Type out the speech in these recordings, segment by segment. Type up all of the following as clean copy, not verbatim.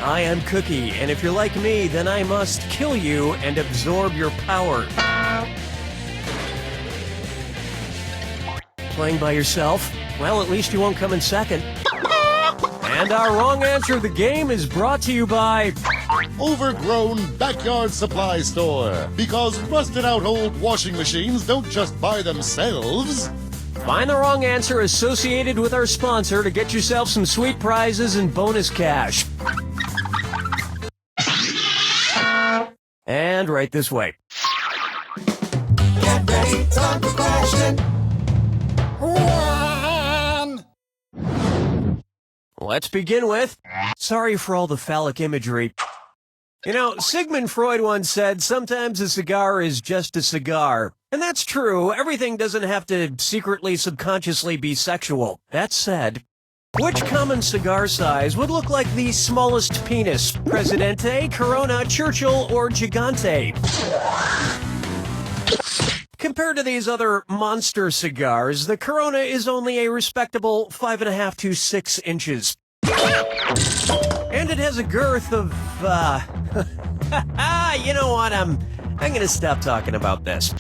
I am Cookie, and if you're like me, then I must kill you and absorb your power. Playing by yourself? Well, at least you won't come in second. And our wrong answer of the game is brought to you by Overgrown Backyard Supply Store. Because rusted out old washing machines don't just buy themselves. Find the wrong answer associated with our sponsor to get yourself some sweet prizes and bonus cash. And right this way. Get ready, time for question. Let's begin with, sorry for all the phallic imagery. You know, Sigmund Freud once said, sometimes a cigar is just a cigar. And that's true, everything doesn't have to secretly, subconsciously be sexual. That said, which common cigar size would look like the smallest penis? Presidente, Corona, Churchill, or Gigante? Compared to these other monster cigars, the Corona is only a respectable 5.5 to 6 inches. And it has a girth of, you know what, I'm gonna stop talking about this.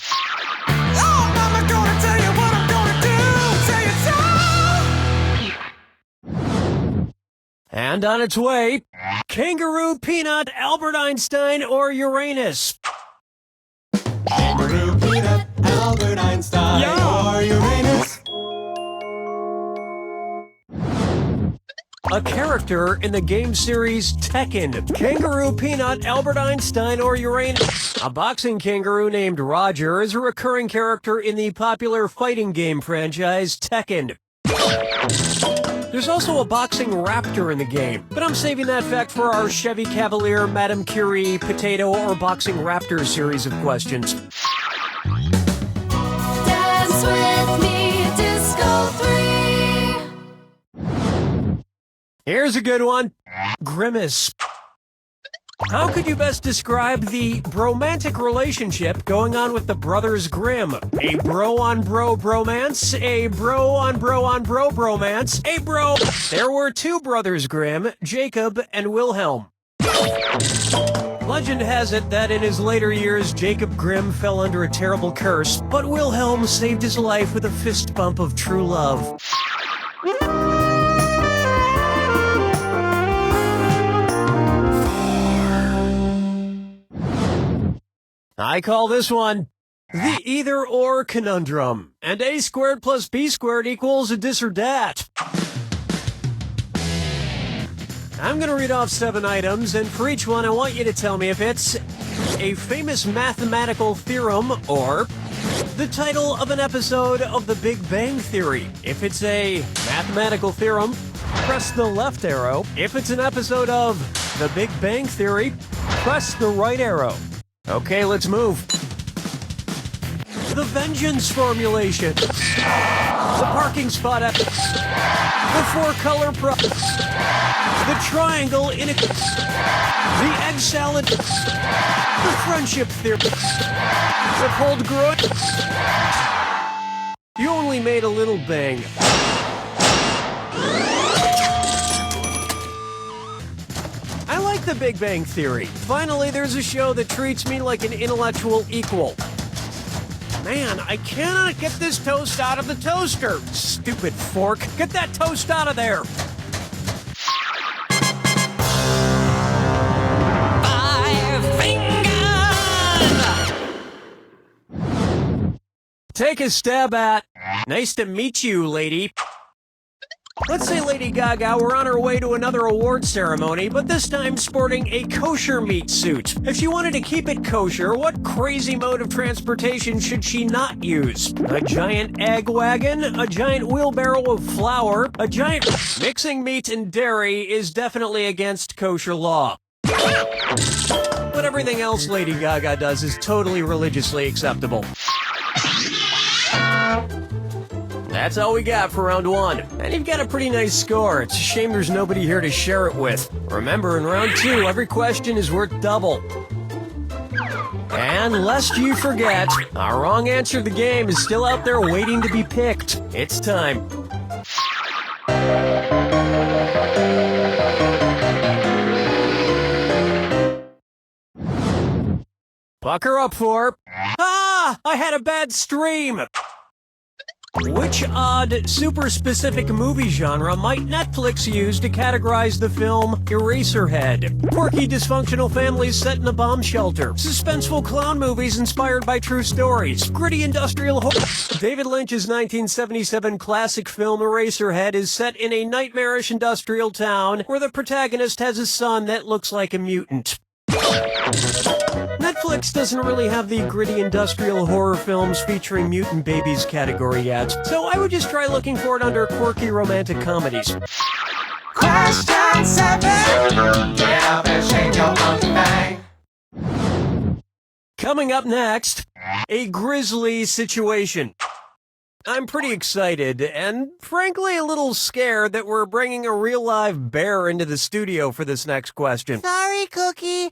Oh, Mama, gonna tell you what I'm gonna do. Say it so. And on its way, Kangaroo, Peanut, Albert Einstein, or Uranus? Kangaroo, Peanut, Albert Einstein, or Uranus. A character in the game series Tekken. Kangaroo, Peanut, Albert Einstein, or Uranus? A boxing kangaroo named Roger is a recurring character in the popular fighting game franchise Tekken. There's also a boxing raptor in the game, but I'm saving that fact for our Chevy Cavalier, Madame Curie, Potato, or Boxing Raptor series of questions. Dance with me, Disco 3. Here's a good one. Grimace. How could you best describe the bromantic relationship going on with the brothers Grimm? A bro-on-bro bromance? A bro-on-bro-on-bro bromance? A bro... There were two brothers Grimm, Jacob and Wilhelm. Legend has it that in his later years, Jacob Grimm fell under a terrible curse, but Wilhelm saved his life with a fist bump of true love. I call this one the either-or conundrum, and a squared plus b squared equals a this or that. I'm going to read off 7 items, and for each one I want you to tell me if it's a famous mathematical theorem or the title of an episode of The Big Bang Theory. If it's a mathematical theorem, press the left arrow. If it's an episode of The Big Bang Theory, press the right arrow. Okay, let's move. The vengeance formulation. The parking spot. The 4-color The triangle in a... The egg salad. The friendship theory. The cold groin. You only made a little bang. I like The Big Bang Theory. Finally, there's a show that treats me like an intellectual equal. Man, I cannot get this toast out of the toaster. Stupid fork. Get that toast out of there. 5 fingers. Take a stab at. Nice to meet you, lady. Let's say Lady Gaga were on her way to another award ceremony, but this time sporting a kosher meat suit. If she wanted to keep it kosher, what crazy mode of transportation should she not use? A giant egg wagon? A giant wheelbarrow of flour? A giant... Mixing meat and dairy is definitely against kosher law. But everything else Lady Gaga does is totally religiously acceptable. That's all we got for round 1. And you've got a pretty nice score. It's a shame there's nobody here to share it with. Remember, in round 2, every question is worth double. And lest you forget, our wrong answer to the game is still out there waiting to be picked. It's time. Bucker up for... Ah! I had a bad stream! Which odd, super-specific movie genre might Netflix use to categorize the film Eraserhead? Quirky, dysfunctional families set in a bomb shelter. Suspenseful clown movies inspired by true stories. Gritty industrial horror. David Lynch's 1977 classic film Eraserhead is set in a nightmarish industrial town where the protagonist has a son that looks like a mutant. Netflix doesn't really have the gritty industrial horror films featuring mutant babies category yet, so I would just try looking for it under quirky romantic comedies. Question 7. Get up and shake your monkey bang. Coming up next, a grisly situation. I'm pretty excited, and frankly a little scared that we're bringing a real live bear into the studio for this next question. Sorry, Cookie.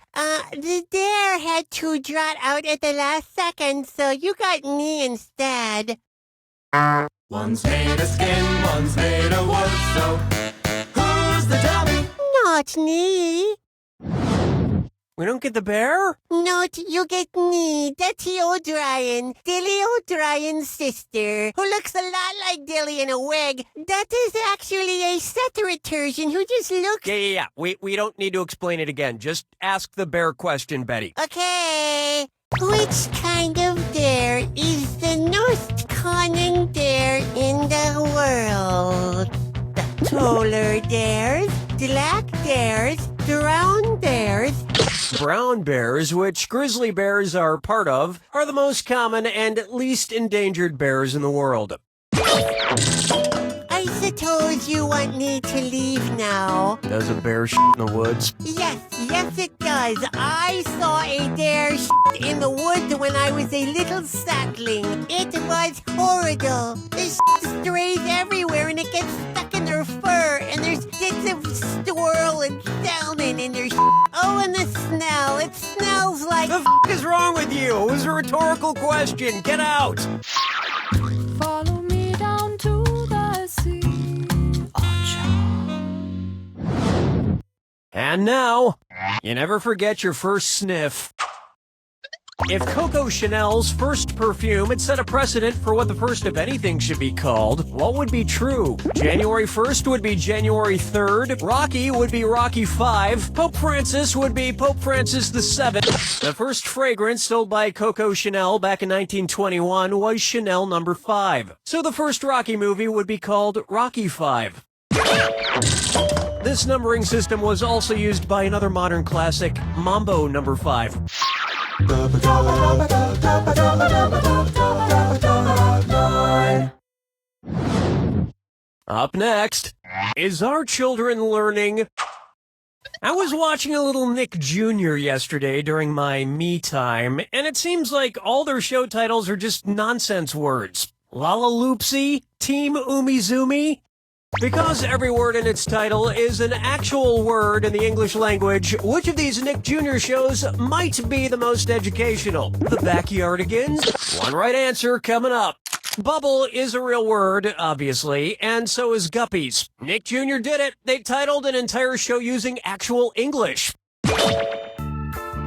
The dare had to drop out at the last second, so you got me instead. One's made of skin, one's made of wood, so who's the dummy? Not me. We don't get the bear? Not you get me, Detty O'Brien, Dilly O'Brien's sister, who looks a lot like Dilly in a wig. That is actually a Ceteroturgeon who just looks... Yeah. We don't need to explain it again. Just ask the bear question, Betty. Okay. Which kind of dare is the most cunning dare in the world? The taller dares, black dares, brown dares. Brown bears, which grizzly bears are part of, are the most common and least endangered bears in the world. I suppose you want me to leave now. Does a bear shit in the woods? Yes, it does. I saw a dare in the woods when I was a little sapling. It was horrible. The strays everywhere and it gets stuck in their fur, and there's bits of squirrel and salmon in their Oh, and the smell. It smells like... The is wrong with you? It was a rhetorical question. Get out! Follow me down to the sea. And now, you never forget your first sniff. If Coco Chanel's first perfume had set a precedent for what the first of anything should be called, what would be true? January 1st would be January 3rd, Rocky would be Rocky 5, Pope Francis would be Pope Francis the 7th. The first fragrance sold by Coco Chanel back in 1921 was Chanel No. 5. So the first Rocky movie would be called Rocky 5. This numbering system was also used by another modern classic, Mambo No. 5. Up next, is our children learning? I was watching a little Nick Jr. yesterday during my me time, and it seems like all their show titles are just nonsense words. Lalaloopsy, Team Umizoomi. Because every word in its title is an actual word in the English language, which of these Nick Jr. shows might be the most educational? The Backyardigans? One right answer coming up. Bubble is a real word, obviously, and so is Guppies. Nick Jr. did it. They titled an entire show using actual English.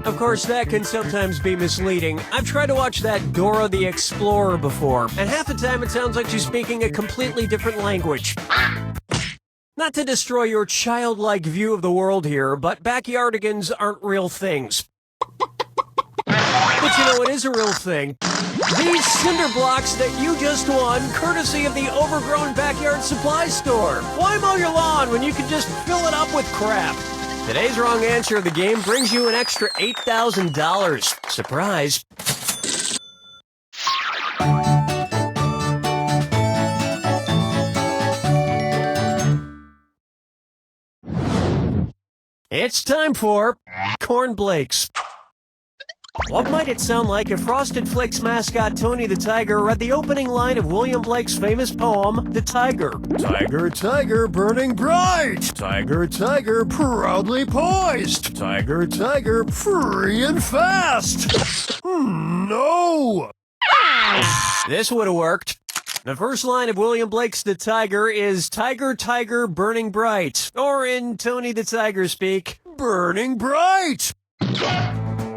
Of course, that can sometimes be misleading. I've tried to watch that Dora the Explorer before, and half the time it sounds like she's speaking a completely different language. Not to destroy your childlike view of the world here, but backyardigans aren't real things. But you know, it is a real thing. These cinder blocks that you just won, courtesy of the Overgrown Backyard Supply Store. Why mow your lawn when you can just fill it up with crap? Today's wrong answer of the game brings you an extra $8,000. Surprise. It's time for Corn Blakes. What might it sound like if Frosted Flakes mascot Tony the Tiger read the opening line of William Blake's famous poem, The Tiger? Tiger, tiger, burning bright. Tiger, tiger, proudly poised. Tiger, tiger, free and fast. No! This would have worked. The first line of William Blake's The Tiger is Tiger, tiger, burning bright. Or in Tony the Tiger speak, burning bright.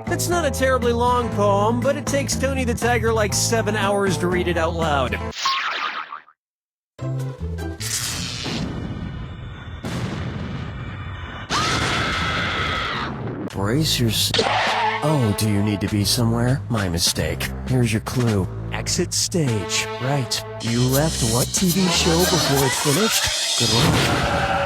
It's not a terribly long poem, but it takes Tony the Tiger like 7 hours to read it out loud. Brace yourself. Oh, do you need to be somewhere? My mistake. Here's your clue. Exit stage. Right. You left what TV show before it finished? Good luck.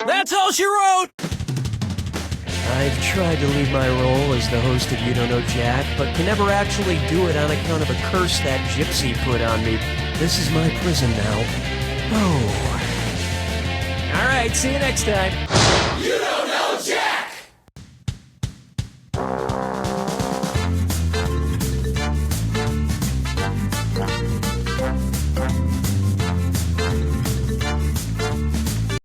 That's all she wrote! I've tried to leave my role as the host of You Don't Know Jack, but can never actually do it on account of a curse that gypsy put on me. This is my prison now. Oh. Alright, see you next time.